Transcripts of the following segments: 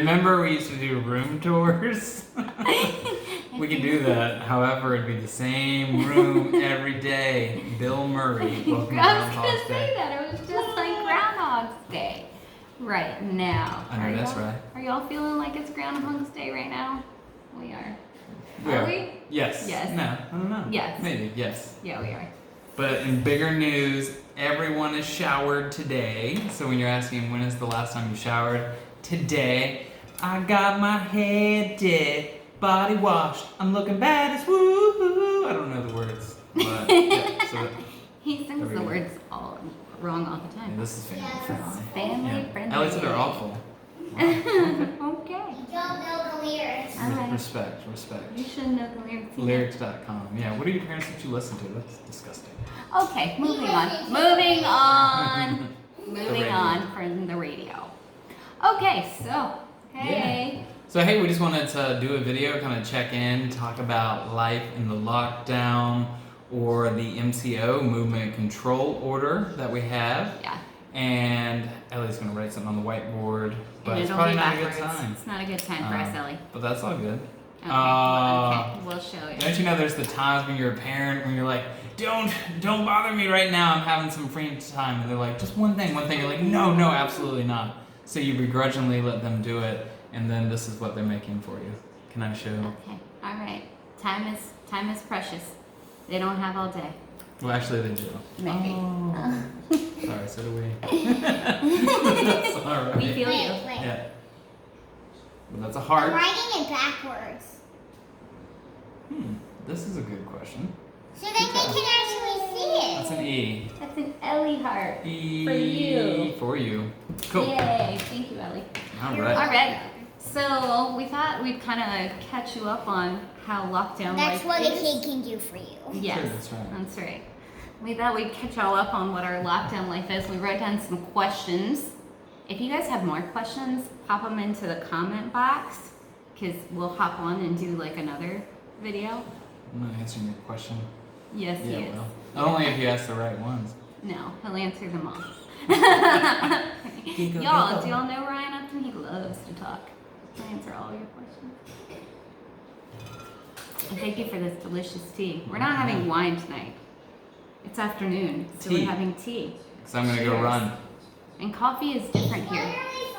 Remember we used to do room tours? We could do that. However, it'd be the same room every day. Bill Murray. Welcome to I was Groundhog's gonna say Day. that. It was just like Groundhog's Day right now. I know, that's right. Are y'all feeling like it's Groundhog's Day right now? We are. Are we? Yes. Yes. No, I don't know. Yes. Maybe, yes. Yeah, we are. But in bigger news, everyone is showered today. So when you're asking when is the last time you showered, today. I got my head dead, body washed. I'm looking bad as woo. I don't know the words, but yeah, so He sings the words all wrong all the time. yeah, this is family friendly. Family friendly. At least they're awful. Okay. Don't know the lyrics. All right. Respect. You should know the lyrics. Lyrics.com. Yeah, what are your parents that you listen to? That's disgusting. Okay, moving on. Moving on. The Moving radio. on from the radio. Okay, so, hey. So hey, we just wanted to do a video, kind of check in, talk about life in the lockdown or the MCO, movement control order that we have. Yeah. And Ellie's gonna write something on the whiteboard, but And it's it'll probably be not backwards. a good time. It's not a good time for us, Ellie. But that's all good. Okay, okay, we'll show you. Don't you know there's the times when you're a parent when you're like, don't bother me right now, I'm having some free time, and they're like, just one thing, you're like, no, absolutely not. So you begrudgingly let them do it, and then this is what they're making for you. Can I show? Okay, all right. Time is precious. They don't have all day. Well, actually they do. Maybe. Oh. Sorry, so do we. That's all right. We feel you. Wait. Yeah. Well, that's a I'm heart. writing it backwards. This is a good question. So that they can actually see That's it. an E. That's an Ellie heart. E For you. For you. Cool. Yay! Thank you, Ellie. All All right. right. So we thought we'd kind of catch you up on how lockdown That's life what a is. kid can do for you. Yes, Sure, that's right. That's right. We thought we'd catch y'all up on what our lockdown life is. We wrote down some questions. If you guys have more questions, pop them into the comment box, because we'll hop on and do like another video. I'm not answering your question. Yes, Yeah, he is. well. Only if you ask the right ones. No, he'll answer them all. Gigo, Y'all, gigo. do y'all know Ryan Upton? He loves to talk. He'll answer all your questions. And thank you for this delicious tea. We're not having wine tonight. It's afternoon, so Tea. we're having tea. Because I'm going to go Cheers. run. And coffee is different here. Literally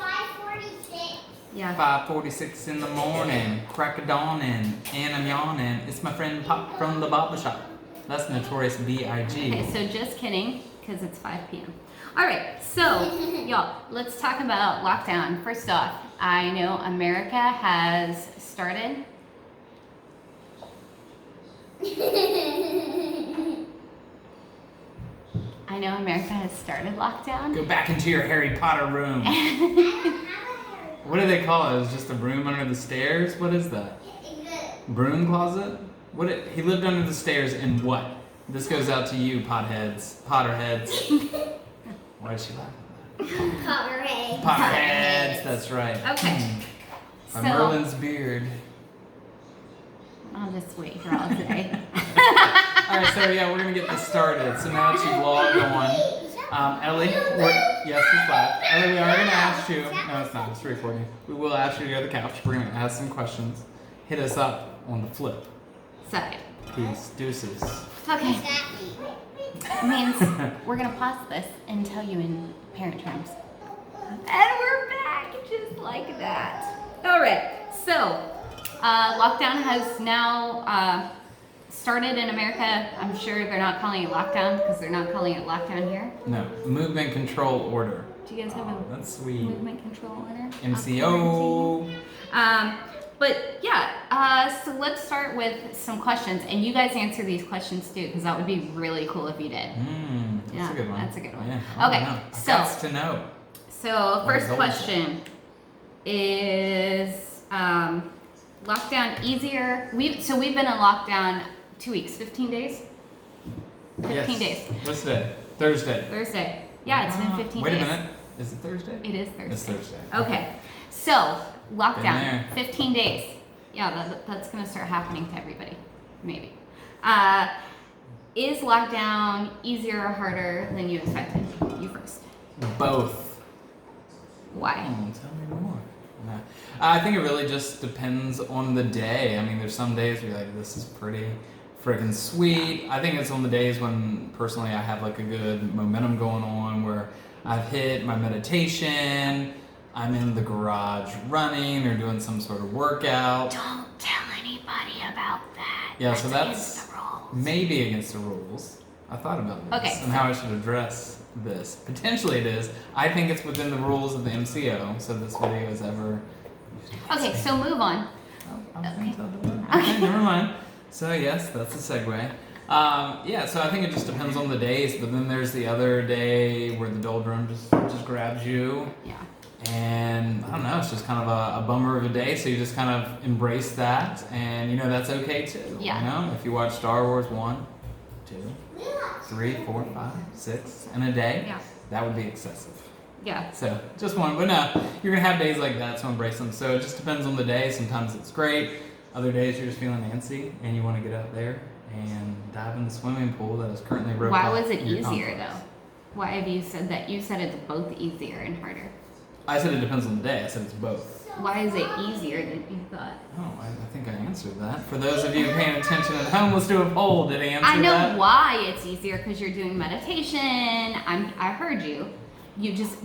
5:46. Yeah. 5:46 in the morning. Crack of dawning. And I'm yawning. It's my friend Pop from the barber shop. That's Notorious B.I.G. Okay, so just kidding, because it's 5 p.m. All right, so y'all, let's talk about lockdown. First off, I know America has started. I know America has started lockdown. Go back into your Harry Potter room. What do they call it? It's just a room under the stairs? What is that? Broom closet? He lived under the stairs in what? This goes out to you, Potterheads. Why is she laughing? Potterhead. Potterheads, that's right. Okay, By so Merlin's beard. I'll just wait here all day. Alright, so yeah, we're gonna get this started. So now that you've logged on, Ellie, yes, it's live. Ellie, we are gonna ask you, no it's not, it's recording. We will ask you to go to the couch. We're gonna ask some questions. Hit us up on the flip. Side. Peace, deuces. Okay, That it means we're gonna pause this and tell you in parent terms. And we're back, just like that. All right, so lockdown has now started in America. I'm sure they're not calling it lockdown because they're not calling it lockdown here. No, movement control order. Do you guys have a That's sweet. movement control order? MCO. But yeah, so let's start with some questions, and you guys answer these questions too, because that would be really cool if you did. That's Yeah, a good one. that's a good one. Yeah, I Okay, don't know. so- I've got to know. So first What is question is lockdown easier? We've been in lockdown 2 weeks, 15 days. 15 days. What's today? Thursday. Thursday. Yeah, it's been 15 Wait days. a minute. Is it Thursday? It is Thursday. It's Thursday. Okay, so Been lockdown, there. 15 days. Yeah, that's gonna start happening to everybody, maybe. Is lockdown easier or harder than you expected? You first. Both. Why? Tell me more. I think it really just depends on the day. I mean, there's some days where you're like, this is pretty freaking sweet. I think it's on the days when personally I have like a good momentum going on where I've hit my meditation, I'm in the garage running or doing some sort of workout. Don't tell anybody about that. Yeah, so that's against the rules. maybe against the rules. I thought about this Okay, and how I should address this. Potentially it is. I think it's within the rules of the MCO, so this video is ever... Okay, so move on. Oh, I was gonna tell the okay, never mind. So yes, that's a segue. Yeah, so I think it just depends on the days, but then there's the other day where the doldrum just grabs you. Yeah. And I don't know, it's just kind of a bummer of a day, so you just kind of embrace that, and you know that's okay too. Yeah. You know, if you watch Star Wars 1, 2, 3, 4, 5, 6 in a day, Yeah. that would be excessive. Yeah. So just one, but no, you're gonna have days like that, so embrace them. So it just depends on the day. Sometimes it's great. Other days you're just feeling antsy and you want to get out there and dive in the swimming pool that is currently roped Why off was it your easier complex. though? Why have you said that? You said it's both easier and harder. I said it depends on the day. I said it's both. Why is it easier than you thought? Oh, I think I answered that. For those of you paying attention at home, let's do a poll. Did I answer I know that? why it's easier because you're doing meditation. I heard you.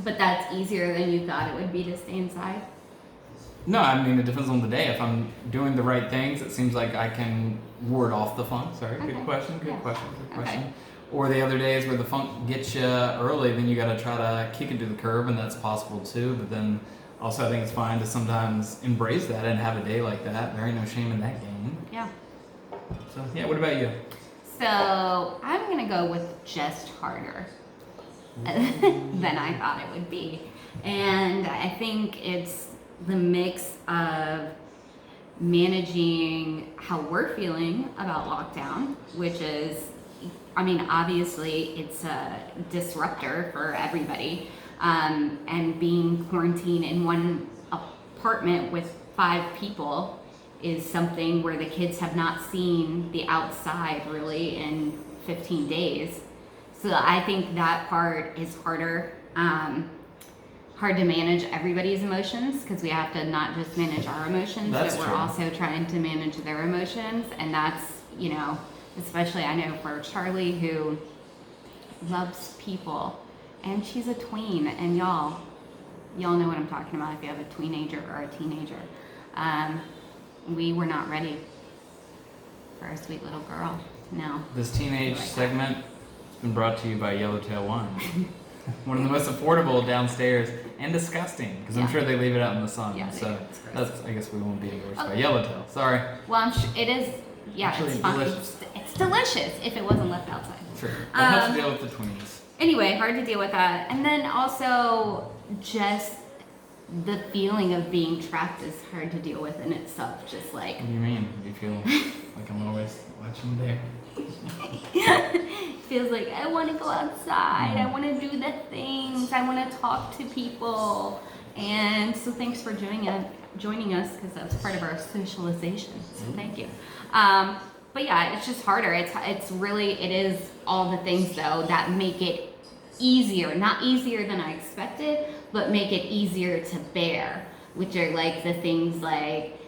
But that's easier than you thought it would be to stay inside. No, I mean, it depends on the day. If I'm doing the right things, it seems like I can ward off the funk. Sorry, Okay. good question, good Yeah. question, good Okay. question. Or the other days where the funk gets you early, then you got to try to kick it to the curb, and that's possible too. But then also, I think it's fine to sometimes embrace that and have a day like that. There ain't no shame in that game. Yeah. So, yeah, what about you? So I'm gonna go with just harder than I thought it would be. And I think it's the mix of managing how we're feeling about lockdown, which is, I mean, obviously it's a disruptor for everybody. And being quarantined in one apartment with 5 people is something where the kids have not seen the outside really in 15 days. So I think that part is harder. Hard to manage everybody's emotions because we have to not just manage our emotions, That's but we're true. also trying to manage their emotions. And that's, you know, especially I know for Charlie who loves people and she's a tween, and y'all know what I'm talking about if you have a tweenager or a teenager. We were not ready for a sweet little girl. No. This teenage Like that. segment has been brought to you by Yellowtail Wine. One of the most affordable downstairs and disgusting because I'm Yeah. sure they leave it out in the sun. Yeah, they so do. It's gross. that's, I guess we won't be endorsed by Okay. Yellowtail. Sorry. Well, it is, yeah, Actually, it's fun. delicious. It's delicious if it wasn't left outside. True. That helps Um, deal with the tweens. Anyway, hard to deal with that. And then also just the feeling of being trapped is hard to deal with in itself. Just like, What do you mean? Do you feel like I'm always watching there? it feels like I want to go outside. I want to do the things. I want to talk to people. And so thanks for joining us because that's part of our socialization. So thank you. But yeah, it's just harder. It is all the things though that make it easier. Not easier than I expected, but make it easier to bear, which are like the things like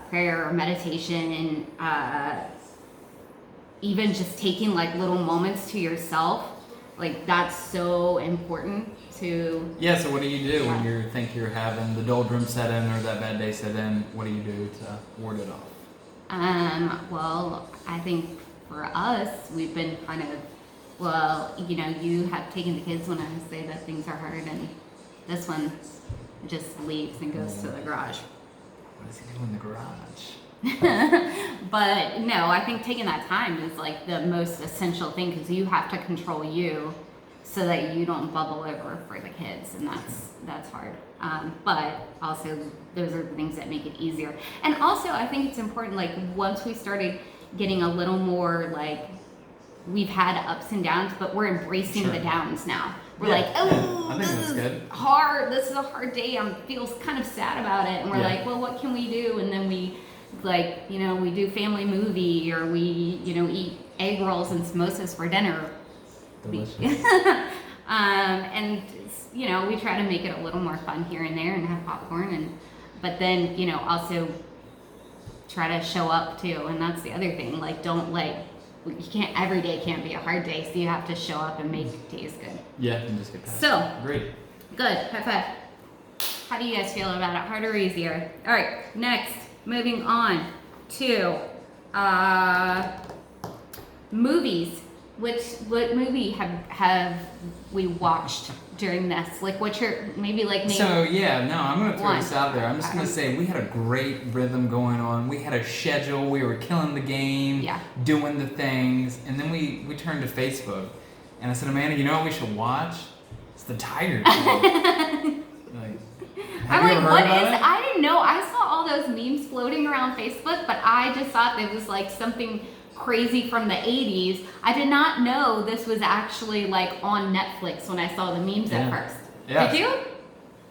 prayer or meditation and even just taking like little moments to yourself. Like that's so important to. Yeah, so what do you do when Yeah. you think you're having the doldrum set in or that bad day set in? What do you do to ward it off? Well, I think for us, we've been kind of, well, you know, you have taken the kids when I say that things are hard, and this one just leaves and goes to the garage. What does he do in the garage? But no, I think taking that time is like the most essential thing because you have to control you so that you don't bubble over for the kids, and that's hard. But also those are the things that make it easier. And also I think it's important, like once we started getting a little more like, we've had ups and downs, but we're embracing Sure. the downs now. We're Yeah, like, yeah, oh, I think this that's is good. hard. This is a hard day. I feel kind of sad about it. And we're Yeah. like, well, what can we do? And then we like, you know, we do family movie or we, you know, eat egg rolls and samosas for dinner. Delicious. And you know, we try to make it a little more fun here and there and have popcorn and but then, you know, also try to show up too. And that's the other thing. Like, don't you can't, every day can't be a hard day. So you have to show up and make days good. Yeah, and just get past So, it. Great. Good. High five. How do you guys feel about it? Harder or easier? All right. Next, moving on to movies. What movie have we watched during this? Like, what's your maybe like name? So yeah, no, I'm gonna throw One. this out there. I'm just gonna say we had a great rhythm going on. We had a schedule. We were killing the game, Yeah. doing the things, and then we turned to Facebook, and I said, Amanda, you know what we should watch? It's the Tiger King. Like, have I'm you like, ever what heard about is? it? I didn't know. I saw all those memes floating around Facebook, but I just thought it was like something crazy from the 80s. I did not know this was actually like on Netflix when I saw the memes at first. Yeah. Did you?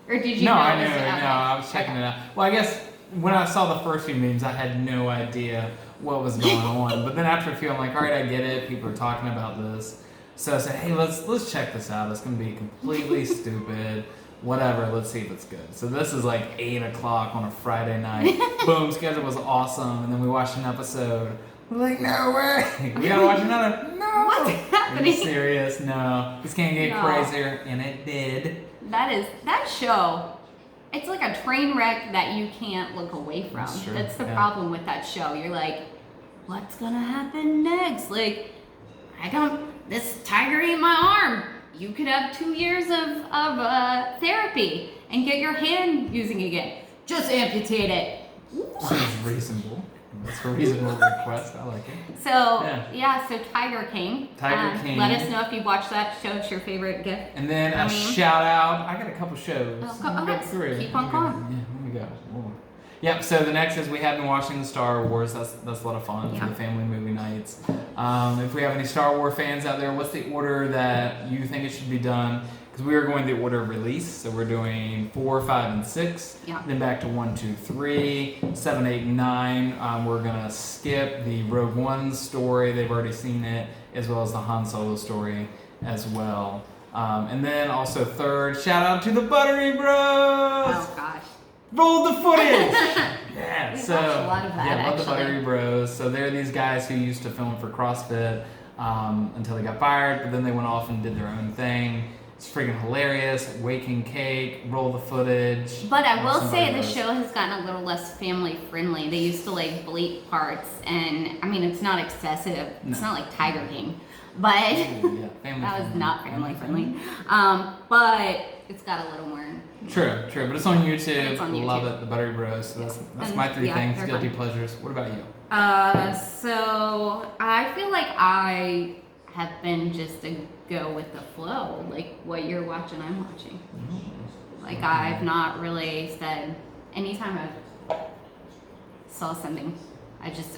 Or did you No, know? I it knew was- it. okay. No, I was checking it out. Well, I guess when I saw the first few memes, I had no idea what was going on. But then after a few, I'm like, all right, I get it. People are talking about this. So I said, hey, let's check this out. It's gonna be completely stupid. Whatever. Let's see if it's good. So this is like 8 o'clock on a Friday night. Boom, schedule was awesome, and then we watched an episode. We're like, no way. We gotta watch another. No. What's Are you happening? serious? No. This can't get No. crazier, and it did. That show. It's like a train wreck that you can't look away from. That's true, That's the yeah. problem with that show. You're like, what's gonna happen next? Like, this tiger ate my arm. You could have 2 years of therapy and get your hand using again. Just amputate it. Seems reasonable. That's a reasonable request. I like it. So Yeah. so Tiger King. Tiger King. Let us know if you watched that show. It's your favorite gift. And then a I mean- shout out. I got a couple shows. Oh, Let me okay. go through. Keep on going. Yeah, here we go. More. Yep. So the next is we have been watching the Star Wars. That's a lot of fun Yeah. for the family movie nights. If we have any Star Wars fans out there, what's the order that you think it should be done? Because we are going the order of release, so we're doing 4, 5, and 6. Yeah. Then back to 1, 2, 3, 7, 8, and 9. We're gonna skip the Rogue One story. They've already seen it, as well as the Han Solo story as well. And then also third, shout out to the Buttery Bros. Oh gosh. Roll the footage. Yeah. We So watched a lot of that, yeah, love the actually. Buttery Bros. So they're these guys who used to film for CrossFit until they got fired, but then they went off and did their own thing. It's freaking hilarious. Waking cake, roll the footage. But I will Somebody say the knows. show has gotten a little less family friendly. They used to like bleep parts, and I mean it's not excessive. It's No. not like Tiger King, but Ooh, yeah, family that was friendly. not family friendly. But it's got a little more. True, but it's on YouTube. It's on Love YouTube. it, the Buttery Bros. So that's And, my 3 yeah, things, they're guilty fun. pleasures. What about you? So I feel like I have been just a go with the flow, like what you're watching, I'm watching. Like I've not really said anytime I saw something.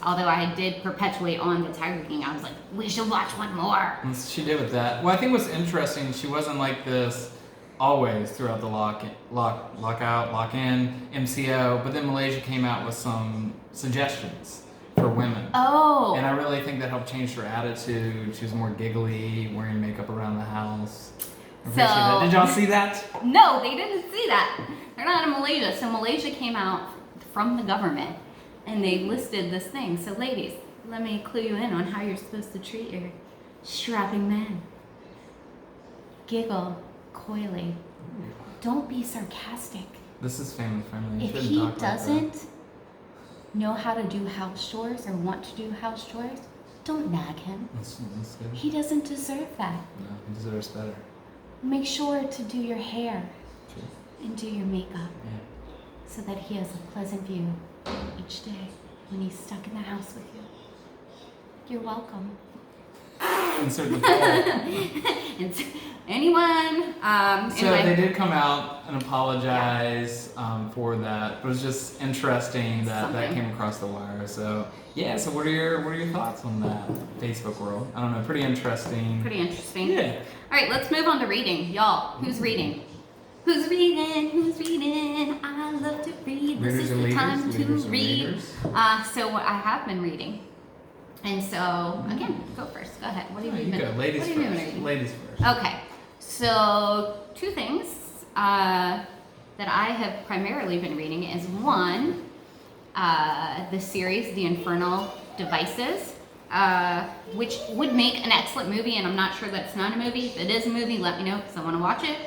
Although I did perpetuate on the Tiger King, I was like, we should watch one more. And she did with that. Well, I think what's interesting, she wasn't like this always throughout the lockout, lock-in, MCO, but then Malaysia came out with some suggestions for women. Oh. And I really think that helped change her attitude. She was more giggly, wearing makeup around the house. I appreciate that. Did y'all see that? No, they didn't see that. They're not in Malaysia. So Malaysia came out from the government and they listed this thing. So ladies, let me clue you in on how you're supposed to treat your strapping man. Giggle coyly. Don't be sarcastic. This is family friendly. You If shouldn't he talk like that. doesn't know how to do house chores or want to do house chores, don't nag him. That's good. He doesn't deserve that. No, he deserves better. Make sure to do your hair True. and do your makeup Yeah. so that he has a pleasant view each day when he's stuck in the house with you. You're welcome. Insert the poll. And anyone? So anyway. they did come out and apologize for that. It was just interesting that Something. came across the wire. So yeah. So what are your thoughts on that Facebook world? I don't know. Pretty interesting. Pretty interesting. Yeah. All right, let's move on to reading. Y'all, who's reading? Who's reading? Who's reading? I love to read. Readers This is are the leaders, time to leaders are read. leaders. So I have been reading. And so, again, go first. Go ahead. What have Oh, you you been go. Ladies what have you been first. reading? Ladies first. Okay, so 2 things. that I have primarily been reading is one, the series, The Infernal Devices, which would make an excellent movie, and I'm not sure that it's not a movie. If it is a movie, let me know because I want to watch it.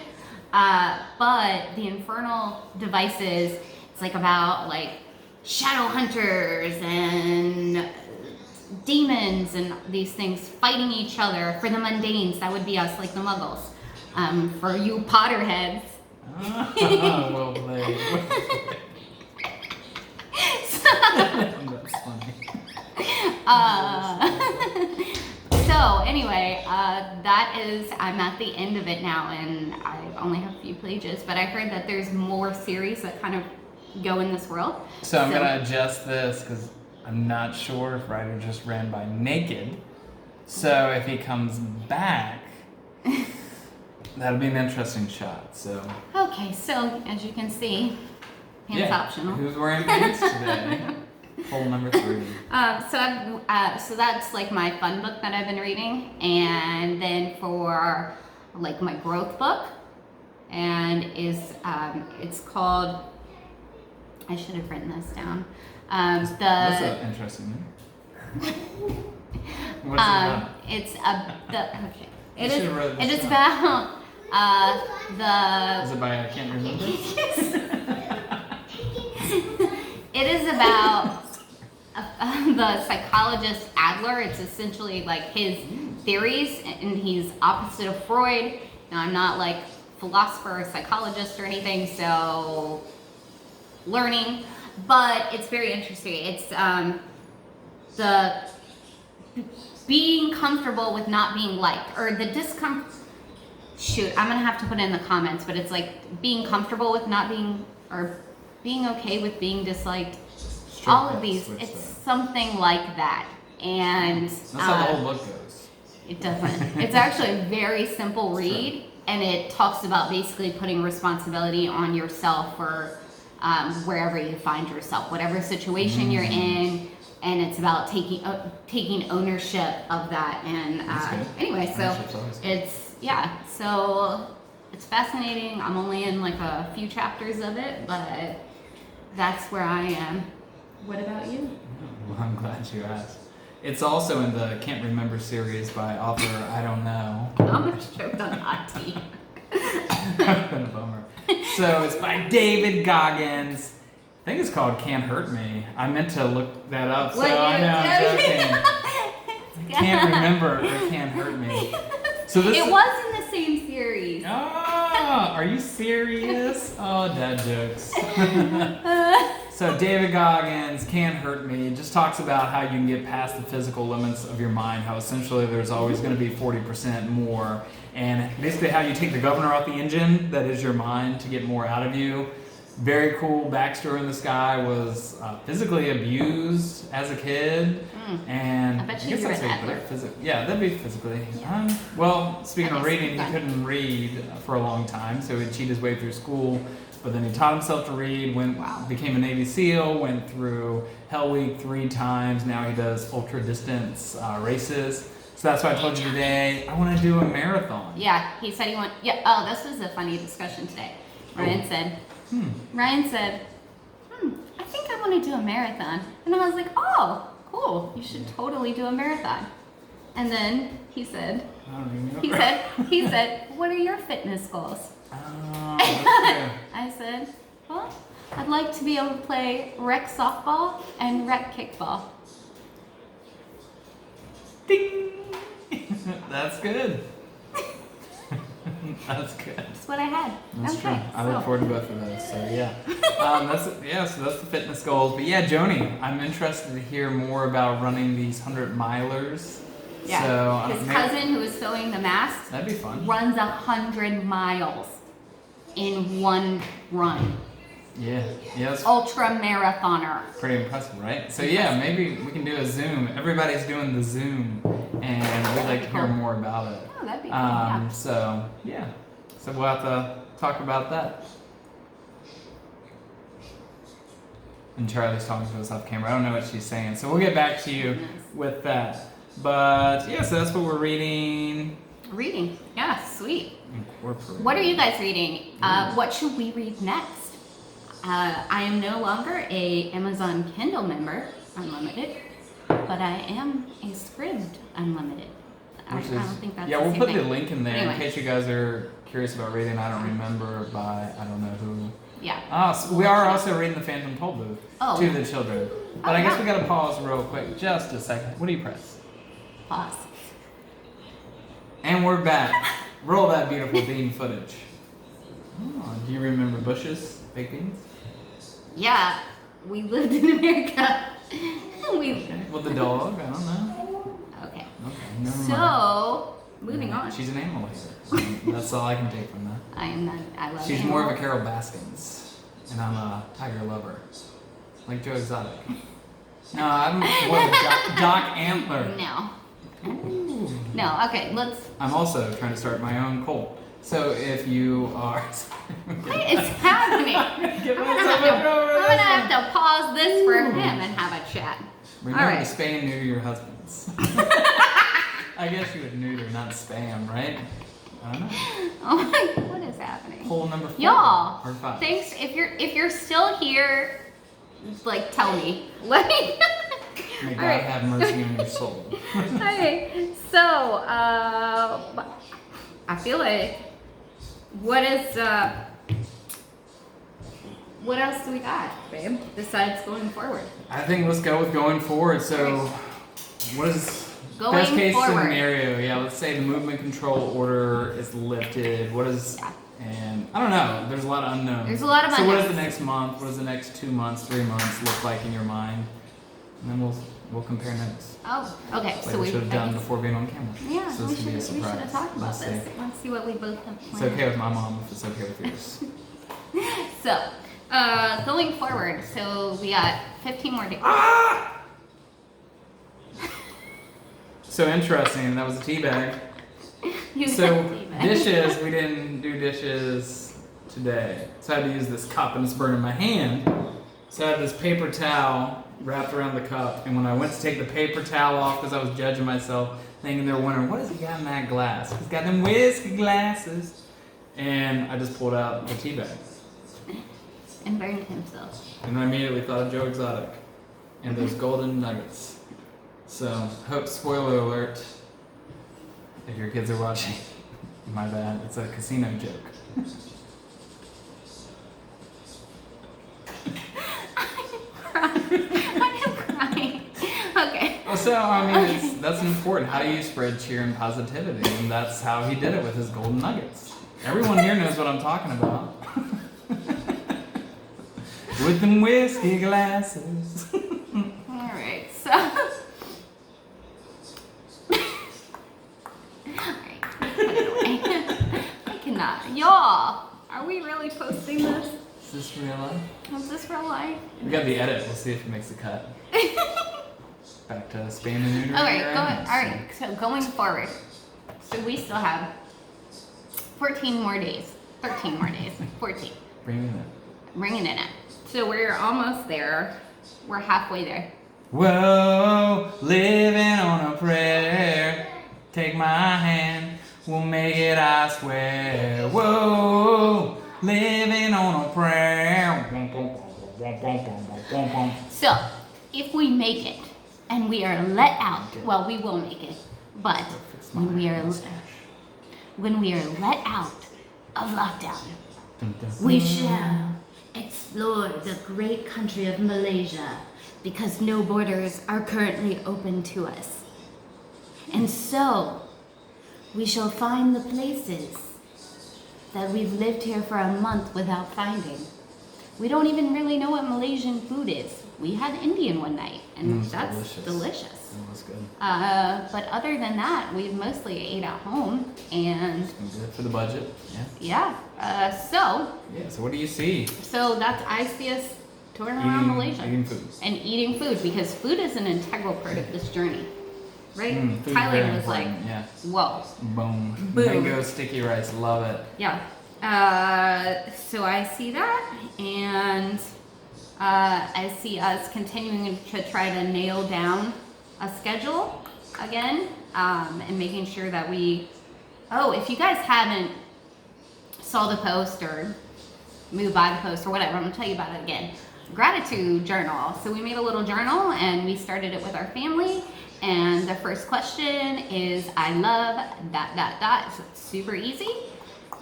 But The Infernal Devices, it's like about like shadow hunters and demons and these things fighting each other. For the mundanes, that would be us, like the muggles. For you Potterheads. Well played. That's funny. So anyway, that is, I'm at the end of it now, and I only have a few pages, but I heard that there's more series that kind of go in this world. So I'm gonna adjust this because I'm not sure if Ryder just ran by naked. So if he comes back, that'll be an interesting shot. So. Okay, so as you can see, pants optional. Who's wearing pants today? Poll number 3. So that's like my fun book that I've been reading, and then for like my growth book, and it's called. I should have written this down. That's an interesting name. What's it about? It's okay. It You is. should have wrote this It is down. about Is it by I can't remember? It is about the psychologist Adler. It's essentially like his theories, and he's opposite of Freud. Now, I'm not like philosopher or psychologist or anything, so learning, but it's very interesting. It's the being comfortable with not being liked, or the discomfort. Shoot, I'm gonna have to put it in the comments, but it's like being comfortable with not being, or being okay with being disliked. All of these, it's something like that. And That's how the whole book goes. it doesn't. It's actually a very simple read, and it talks about basically putting responsibility on yourself for wherever you find yourself, whatever situation you're in, and it's about taking ownership of that. And anyway, so so it's fascinating. I'm only in like a few chapters of it, but that's where I am. What about you? Well, I'm glad you asked. It's also in the Can't Remember series by author I don't know. I'm gonna choke on hot tea. Been a bummer. So it's by David Goggins. I think it's called Can't Hurt Me. I meant to look that up, so I know I'm joking. I can't remember or Can't Hurt Me. So this It was in the same series. Oh, are you serious? Oh, dad jokes. So David Goggins, Can't Hurt Me, just talks about how you can get past the physical limits of your mind, how essentially there's always going to be 40% more, and basically how you take the governor off the engine, that is your mind, to get more out of you. Very cool backstory. This guy was physically abused as a kid, and I bet you were an Adler. Yeah, that'd be physically. Yeah. Well, speaking of reading, he fun. couldn't read for a long time, so he'd cheat his way through school. But then he taught himself to read, became a Navy SEAL, went through Hell Week 3 times. Now he does ultra distance races. So that's why I told you today, I want to do a marathon. Yeah, he said he went. Yeah. Oh, this was a funny discussion today. Ryan said, I think I want to do a marathon. And I was like, oh, cool. You should totally do a marathon. And then he said, I don't even know. he said, what are your fitness goals? Oh, that's true. I said, well, I'd like to be able to play rec softball and rec kickball. Ding! That's good. That's good. That's what I had. That's okay, true. I look forward to both of those. So yeah, so that's the fitness goals. But yeah, Joni, I'm interested to hear more about running these 100-milers. Yeah. So, his cousin, who is sewing the mask, that'd be fun. runs 100 miles in one run. Yeah, that's Ultra marathoner. pretty impressive, right? So yeah, maybe we can do a Zoom. Everybody's doing the Zoom, and we'd like to hear more about it. Oh, that'd be cool. Yeah. So yeah, so we'll have to talk about that. And Charlie's talking to us off camera. I don't know what she's saying, so we'll get back to you with that. But yeah, so that's what we're reading. Reading. Yeah, sweet. Incorporate. What are you guys reading? What should we read next? I am no longer a Amazon Kindle member, unlimited, but I am a Scribd unlimited. I don't think that's yeah, the we'll same put thing. the link in there Anyway. in case you guys are curious about reading. I don't remember by I don't know who. Yeah. So we are also reading the Phantom Toll Booth Oh. to the children. But Oh, I guess yeah. we gotta pause real quick, just a second. What do you press? Pause. And we're back. Roll that beautiful bean footage. Oh, do you remember Bush's baked beans? Yeah, we lived in America. With the dog? I don't know. Okay. Okay, never mind. So, moving on. She's an animal hater. That's all I can take from that. I am not. I love. She's more of a animals. Carol Baskins, and I'm a tiger lover, like Joe Exotic. No, I'm more of a Doc Antler. No. Ooh. No. Okay. Let's. I'm also trying to start my own cult. So if you are, What is happening? I'm Give gonna myself a go over this have to pause this for him and have a chat. Remember All right. to spay and neuter your husbands. I guess you would neuter, not spam, right? I don't know. Oh my. What is happening? Poll number 4 Y'all, or 5. thanks. If you're still here, like tell me. Let me. May God All right. have mercy on your soul. Okay, so I feel like what else do we got, babe? Besides going forward. I think let's go with going forward. So, what is Going best case forward. scenario? Yeah, let's say the movement control order is lifted. What is Yeah. and I don't know. There's a lot of unknowns. There's a lot of So what does the unknowns. next month? What does the next 2 months, 3 months look like in your mind? And then we'll compare notes. Oh, okay. Like So we should have done I guess- before being on camera. Yeah, So we this could be a should surprise. have talked about Let's this. see. Let's see what we both have It's planned. okay with my mom if it's okay with yours. So, going forward, so we got 15 more days. Ah! So interesting. That was a tea bag. You So said Steven. dishes, we didn't do dishes today. So I had to use this cup and it's burning my hand. So I had this paper towel wrapped around the cup, and when I went to take the paper towel off because I was judging myself, thinking they're wondering, what has he got in that glass? He's got them whiskey glasses. And I just pulled out the tea bag. And burned himself. And I immediately thought of Joe Exotic and those golden nuggets. So, hope, spoiler alert, if your kids are watching, my bad, it's a casino joke. I am crying. Okay. Well, so, I mean, that's important. How do you spread cheer and positivity? And that's how he did it with his golden nuggets. Everyone here knows what I'm talking about. With them whiskey glasses. Alright, so. Alright, put it away. I cannot. Y'all, are we really posting this? Is this real life? Is this real life? We got the edit. We'll see if it makes the cut. Back to spam and neuter. Alright, so going forward. So we still have 14 more days. 13 more days. 14. Bring it in. Bringing it in. So we're almost there. We're halfway there. Whoa, living on a prayer. Take my hand, we'll make it, I swear. Whoa, living on a prayer. So, if we make it, and we are let out, well, we will make it, but when we are let out of lockdown, we shall explore the great country of Malaysia, because no borders are currently open to us. And so, we shall find the places that we've lived here for a month without finding. We don't even really know what Malaysian food is. We had Indian one night, and was that's delicious. It was good. But other than that, we mostly ate at home, and Good for the budget. yeah. Yeah, so what do you see? So that's I see us touring around Malaysia Eating food. and eating food, because food is an integral part of this journey, right? Food's very Thailand was like, important, yeah. whoa, Boom. Boom. Mango sticky rice, love it. yeah. So I see that, and I see us continuing to try to nail down a schedule again, and making sure that we. Oh, if you guys haven't saw the post or move by the post or whatever, I'm gonna tell you about it again. Gratitude journal. So we made a little journal and we started it with our family. And the first question is, I love ... So it's super easy.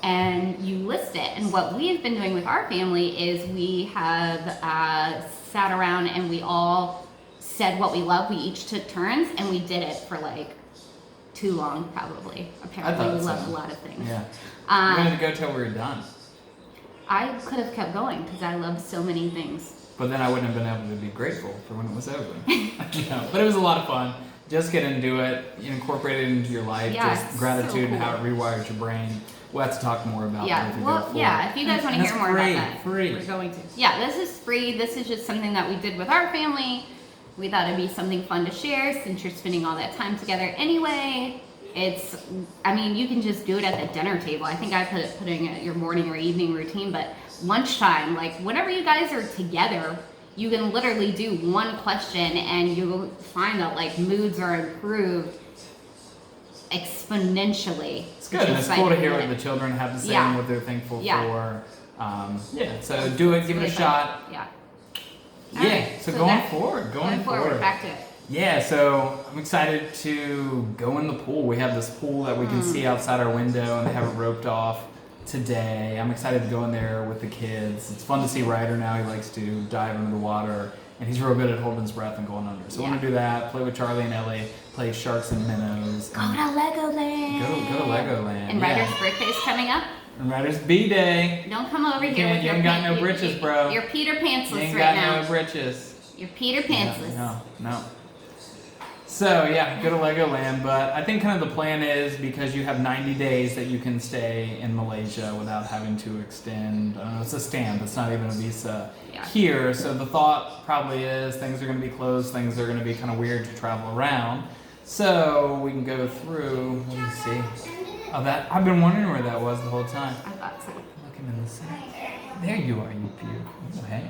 And you list it. And what we've been doing with our family is we have sat around and we all said what we love. We each took turns and we did it for like too long, probably. Apparently, we loved a lot of things. Yeah. You wanted to go till we were done. I could have kept going because I love so many things. But then I wouldn't have been able to be grateful for when it was over. But it was a lot of fun. Just get into it, incorporate it into your life. Yeah, just gratitude so and how it cool. rewires your brain. We'll have to talk more about that Yeah, as we go well, forward. yeah, if you guys want to And hear it's more free, about that, free. we're going to. Yeah, this is free. This is just something that we did with our family. We thought it'd be something fun to share since you're spending all that time together anyway. I mean, you can just do it at the dinner table. I think I putting it your morning or evening routine, but lunchtime, like whenever you guys are together, you can literally do one question and you'll find that like moods are improved exponentially. It's good, and it's cool to hear what the children have to say Yeah. and what they're thankful Yeah. for. So do it, give it a shot. Yeah. Yeah, Alright, so going forward. Back to it. Yeah, so I'm excited to go in the pool. We have this pool that we can see outside our window, and they have it roped off today. I'm excited to go in there with the kids. It's fun to see Ryder now. He likes to dive into the water, and he's real good at holding his breath and going under. So I want to do that, play with Charlie and Ellie, play sharks and minnows. Go to Legoland. Go to Legoland. And Ryder's birthday's coming up. And Ryder's B-Day. Don't come over here with You your ain't got no britches, bro. You're Peter You Pantsless ain't right got now. no britches. You're Peter Pantsless. No. So yeah, go to Legoland, but I think kind of the plan is because you have 90 days that you can stay in Malaysia without having to extend, I don't know, it's a stamp, it's not even a visa here, so the thought probably is things are going to be closed, things are going to be kind of weird to travel around, so we can go through, what do you see? Oh, that, I've been wondering where that was the whole time. I thought so. Looking in the side. There you are, you beautiful. Oh, hey.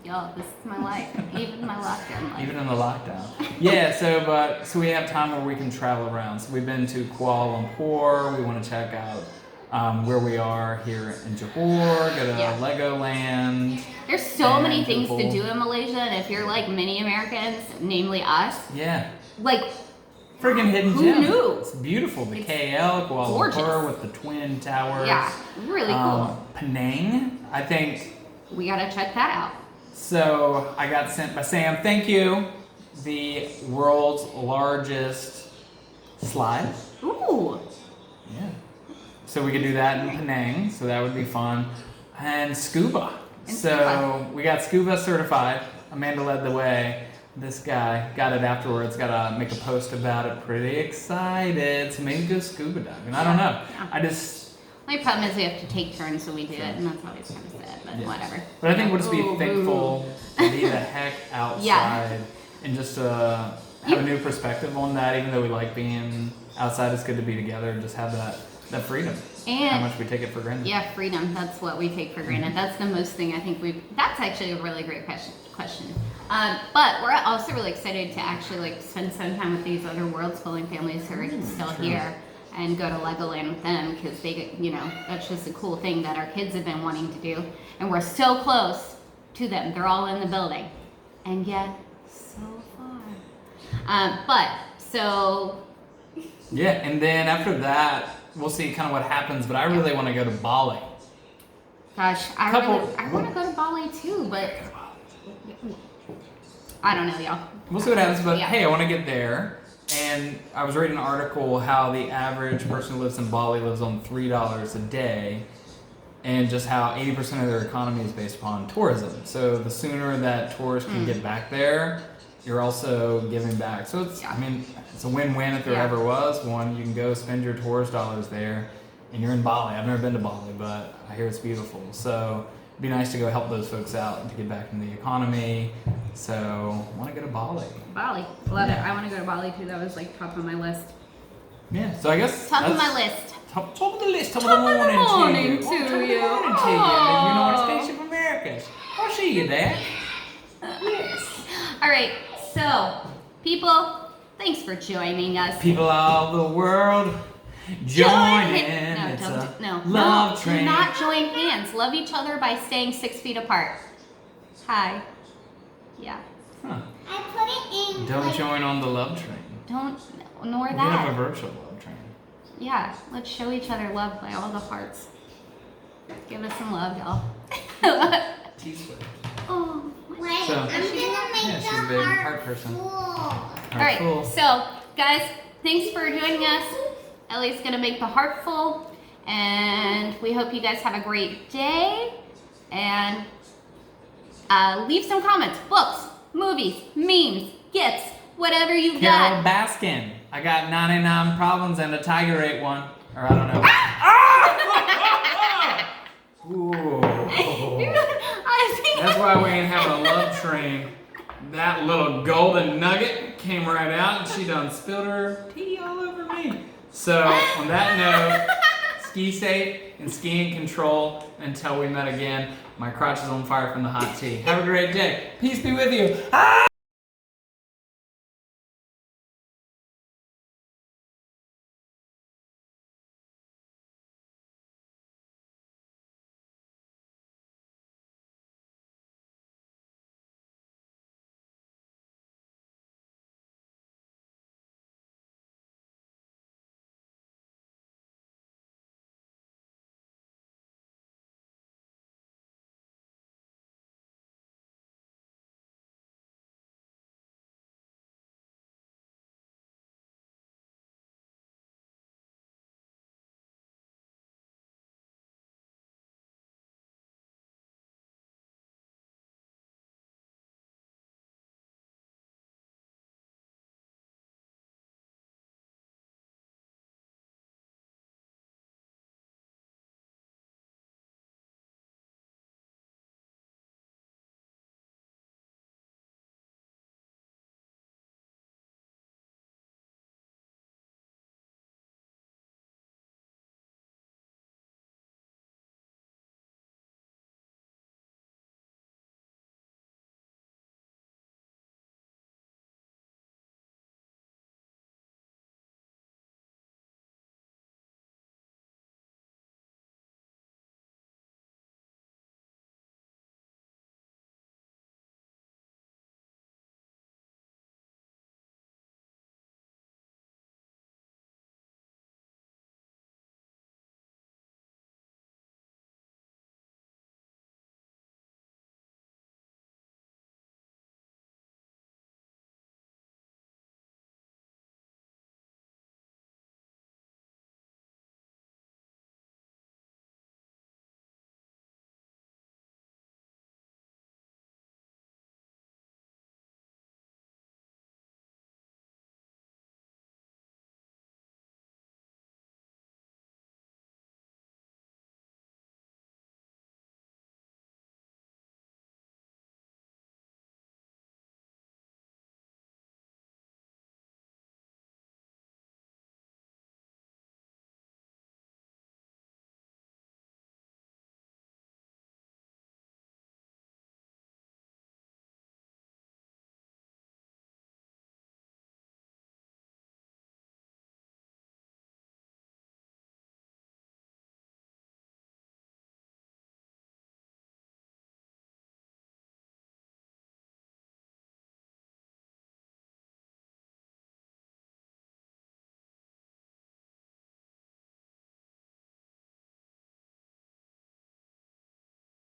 Yo, this is my life. Even my lockdown life. Even in the lockdown. Yeah, so we have time where we can travel around. So we've been to Kuala Lumpur. We want to check out where we are here in Johor, go to Legoland. There's so many and things to people- do in Malaysia, and if you're like many Americans, namely us, Yeah. like Friggin' hidden Who gem. knew? It's beautiful. The It's KL, Kuala gorgeous. Lumpur with the twin towers. yeah, really cool. Penang, I think. We gotta check that out. So I got sent by Sam, thank you, the world's largest slide. Ooh. Yeah. So we could do that in Penang, so that would be fun. And scuba. And So scuba. we got scuba certified. Amanda led the way. This guy got it afterwards, got to make a post about it. Pretty excited. So maybe go scuba diving. I don't know. Yeah. I just... My problem is we have to take turns, so we do it, and that's always kind of sad, but Yeah. whatever. But I think we'll just be Ooh, thankful to be the heck outside and just have a new perspective on that. Even though we like being outside, it's good to be together and just have that freedom. And how much we take it for granted. yeah, freedom. That's what we take for granted. That's the most thing I think that's actually a really great question. But we're also really excited to actually like spend some time with these other world schooling families who are still true. here and go to Legoland with them because they, that's just a cool thing that our kids have been wanting to do. And we're so close to them. They're all in the building. And yet, so far. Yeah, and then after that, we'll see kind of what happens. But I really want to go to Bali. Gosh, I want to go to Bali too, but I don't know, y'all. We'll see what happens. But Yeah. hey, I want to get there. And I was reading an article how the average person who lives in Bali lives on $3 a day, and just how 80% of their economy is based upon tourism. So the sooner that tourists can get back there, you're also giving back. So it's, I mean, it's a win-win if there ever was one. You can go spend your tourist dollars there, and you're in Bali. I've never been to Bali, but I hear it's beautiful. So it'd be nice to go help those folks out and to get back into the economy. So I want to go to Bali. Bali. Love it. I want to go to Bali too. That was like top of my list. Yeah, so I guess Top of that's- my list. Top of the list, top Top of the morning to to you. you. Top of the morning to you. Aw. You know what, Station of America. I'll see you there. Yes. All right. So, people, thanks for joining us. People all over the world, Join in. in. No, It's don't. a No, love no. train. Do not join hands. Love each other by staying 6 feet apart. Hi. Yeah. Huh. I put it in. Don't like, join on the love train. Don't. Nor We can have a that. virtual love train. Yeah. Let's show each other love by all the hearts. Give us some love, y'all. T-Swift. Oh. Wait, So- I'm gonna make Yeah, the she's a big heart heart person. full. All right, Cool. so guys, thanks for joining us. Ellie's gonna make the heart full, and we hope you guys have a great day. And leave some comments, books, movies, memes, gifts, whatever you Carol got. Baskin. I got 99 problems and a tiger ate one. Or I don't know. Ooh. That's why we ain't having a love train. That little golden nugget came right out and she done spilled her tea all over me. So on that note, ski safe and ski in control until we met again. My crotch is on fire from the hot tea. Have a great day. Peace be with you.